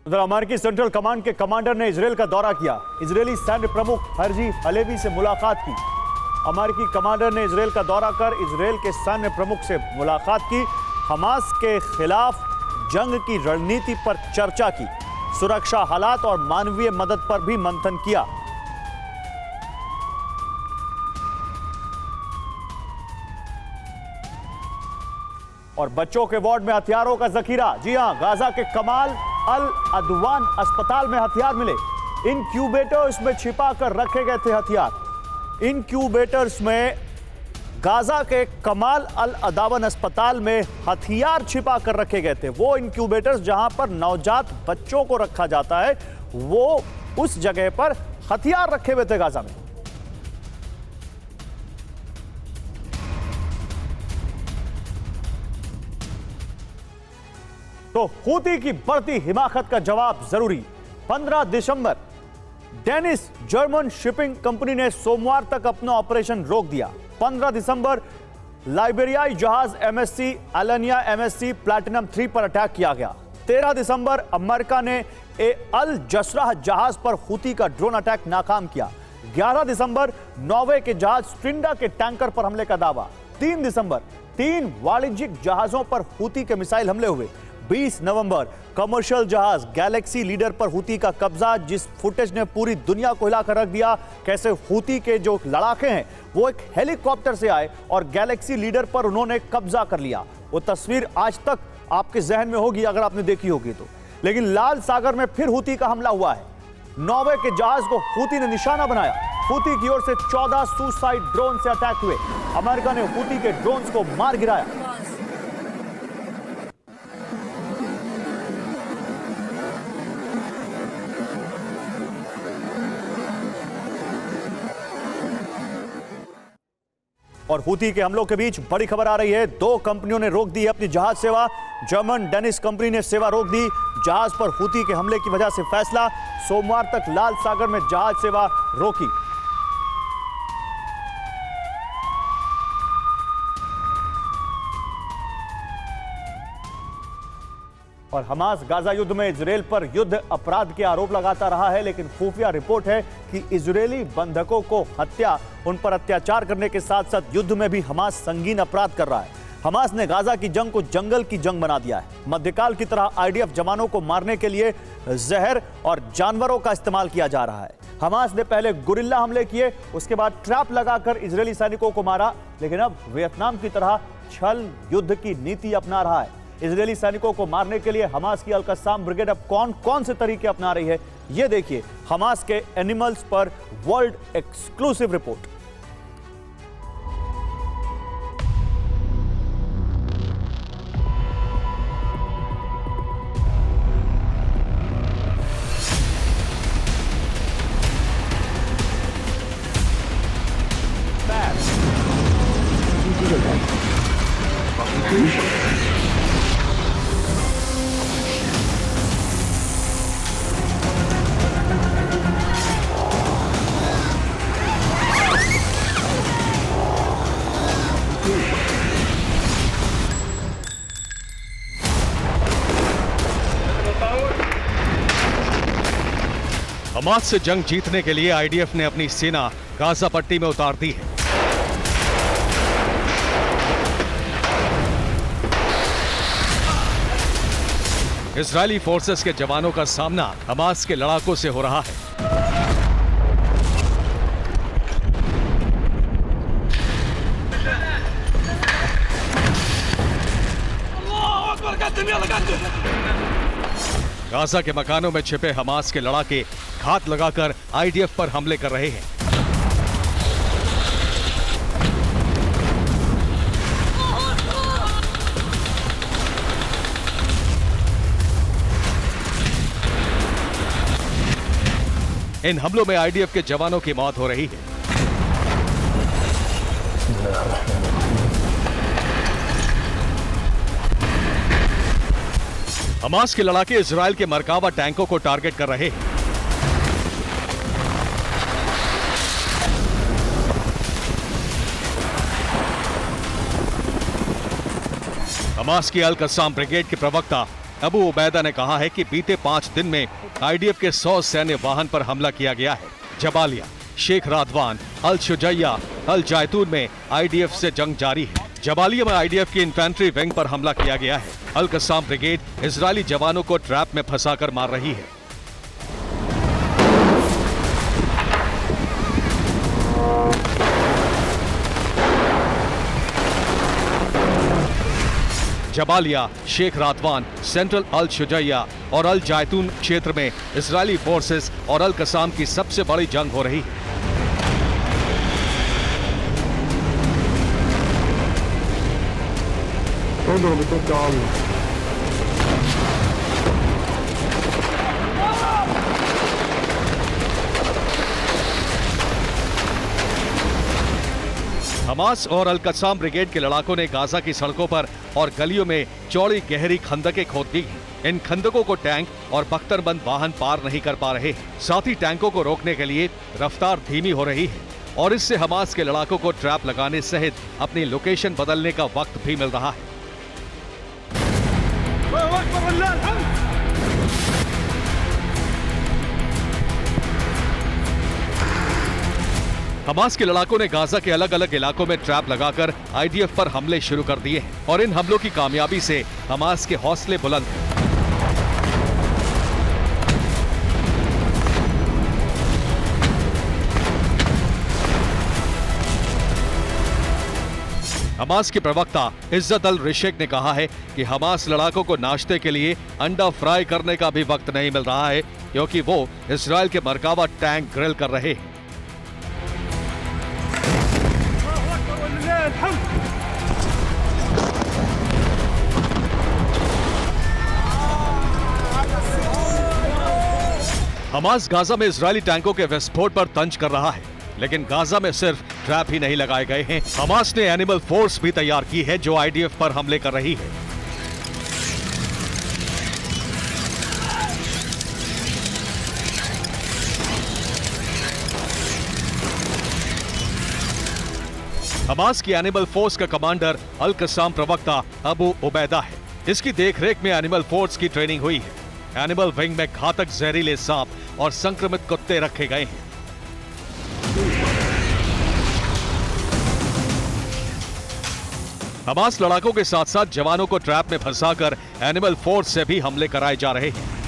उधर अमेरिकी central command के कमांडर ने इजरायल का दौरा किया। इजरायली सैन्य प्रमुख हर्जी हलेवी से मुलाकात की। अमेरिकी कमांडर ने इजरायल का दौरा कर इजरायल के सैन्य प्रमुख से मुलाकात की। हमास के खिलाफ जंग की रणनीति पर चर्चा की। सुरक्षा हालात और मानवीय मदद पर भी मंथन किया। और बच्चों के वार्ड में हथियारों का जखीरा। जी हां, गाजा के कमाल अल अदवान अस्पताल में हथियार मिले। इनक्यूबेटर्स में छिपा कर रखे गए थे हथियार। इनक्यूबेटर्स में गाजा के कमाल अल अदवान अस्पताल में हथियार छिपा कर रखे गए थे। वो इनक्यूबेटर्स जहां पर नवजात बच्चों को रखा जाता है, वो उस जगह पर हथियार रखे हुए थे गाजा में। तो हूती की बढ़ती हिमाकत का जवाब जरूरी। 15 दिसंबर डेनिस जर्मन शिपिंग कंपनी ने सोमवार तक अपना ऑपरेशन रोक दिया। 15 दिसंबर लाइबेरियाई जहाज एमएससी अलानिया एमएससी प्लैटिनम 3 पर अटैक किया गया। 13 दिसंबर अमेरिका ने अल जसराह जहाज पर हूती का ड्रोन अटैक नाकाम किया। 11 दिसंबर नॉर्वे के जहाज स्ट्रिंडा के टैंकर पर हमले का दावा। 3 दिसंबर 3 वाणिज्यिक जहाजों पर हूती के मिसाइल हमले हुए। 20 नवंबर कमर्शियल जहाज गैलेक्सी लीडर पर हूती का कब्जा, जिस फुटेज ने पूरी दुनिया को हिलाकर रख दिया। कैसे हूती के जो लड़ाके हैं वो एक हेलीकॉप्टर से आए और गैलेक्सी लीडर पर उन्होंने कब्जा कर लिया। वो तस्वीर आज तक आपके जहन में होगी अगर आपने देखी होगी तो। लेकिन लाल सागर में फिर हूती का हमला हुआ है। नॉर्वे के जहाज को हूती ने निशाना बनाया। हूती की ओर से 14 सुसाइड ड्रोन से अटैक हुए। अमेरिका ने हूती के ड्रोन्स को मार गिराया। और हूती के हमलों के बीच बड़ी खबर आ रही है। 2 कंपनियों ने रोक दी है अपनी जहाज सेवा। जर्मन डेनिस कंपनी ने सेवा रोक दी। जहाज पर हूती के हमले की वजह से फैसला। सोमवार तक लाल सागर में जहाज सेवा रोकी। और हमास गाजा युद्ध में इजरायल पर युद्ध अपराध के आरोप लगाता रहा है, लेकिन खुफिया रिपोर्ट है कि इजरायली बंधकों को हत्या, उन पर अत्याचार करने के साथ साथ युद्ध में भी हमास संगीन अपराध कर रहा है। हमास ने गाजा की जंग को जंगल की जंग बना दिया है। मध्यकाल की तरह आईडीएफ जवानों को मारने के लिए जहर और जानवरों का इस्तेमाल किया जा रहा है। हमास ने पहले गुरिल्ला हमले किए, उसके बाद ट्रैप लगाकर इजरायली सैनिकों को मारा, लेकिन अब वियतनाम की तरह छल युद्ध की नीति अपना रहा है। इजरायली सैनिकों को मारने के लिए हमास की अल-कस्साम ब्रिगेड अब कौन कौन से तरीके अपना रही है, यह देखिए हमास के एनिमल्स पर वर्ल्ड एक्सक्लूसिव रिपोर्ट। हमास से जंग जीतने के लिए आईडीएफ ने अपनी सेना गाजा पट्टी में उतार दी है। इजरायली फोर्सेस के जवानों का सामना हमास के लड़ाकों से हो रहा है। गाजा के मकानों में छिपे हमास के लड़ाके घात लगाकर आईडीएफ पर हमले कर रहे हैं। इन हमलों में आईडीएफ के जवानों की मौत हो रही है। हमास के लड़ाके इजरायल के मरकावा टैंकों को टारगेट कर रहे हैं। हमास की अल-कस्साम ब्रिगेड के प्रवक्ता अबू उबैदा ने कहा है कि बीते 5 दिन में आईडीएफ के 100 सैन्य वाहन पर हमला किया गया है। जबालिया, शेख रादवान, अल शुजैया, अल जैतून में आईडीएफ से जंग जारी है। जबालिया में आईडीएफ की इन्फेंट्री विंग पर हमला किया गया है। अल कसाम ब्रिगेड इजरायली जवानों को ट्रैप में फंसाकर मार रही है। जबालिया, शेख रादवान, सेंट्रल अल शुजैया और अल जैतून क्षेत्र में इजरायली फोर्सेस और अल कसाम की सबसे बड़ी जंग हो रही है। हमास और अल कसाम ब्रिगेड के लड़ाकों ने गाजा की सड़कों पर और गलियों में चौड़ी गहरी खंदकें खोद दी। इन खंदकों को टैंक और बख्तरबंद वाहन पार नहीं कर पा रहे हैं। साथ ही टैंकों को रोकने के लिए रफ्तार धीमी हो रही है और इससे हमास के लड़ाकों को ट्रैप लगाने सहित अपनी लोकेशन बदलने का वक्त भी मिल रहा है। हमास के लड़ाकों ने गाजा के अलग अलग इलाकों में ट्रैप लगाकर आईडीएफ पर हमले शुरू कर दिए हैं और इन हमलों की कामयाबी से हमास के हौसले बुलंद हैं। हमास के प्रवक्ता इज्जत अल रिशेक ने कहा है कि हमास लड़ाकों को नाश्ते के लिए अंडा फ्राई करने का भी वक्त नहीं मिल रहा है, क्योंकि वो इजरायल के मरकावा टैंक ग्रिल कर रहे हैं। हमास गाजा में इजरायली टैंकों के विस्फोट पर तंज कर रहा है, लेकिन गाजा में सिर्फ ट्रैप ही नहीं लगाए गए हैं। हमास ने एनिमल फोर्स भी तैयार की है जो आईडीएफ पर हमले कर रही है। हमास की एनिमल फोर्स का कमांडर अल कसाम प्रवक्ता अबू उबैदा है। इसकी देखरेख में एनिमल फोर्स की ट्रेनिंग हुई है। एनिमल विंग में घातक जहरीले सांप और संक्रमित कुत्ते रखे गए हैं। हमास लड़ाकों के साथ साथ जवानों को ट्रैप में फंसाकर एनिमल फोर्स से भी हमले कराए जा रहे हैं।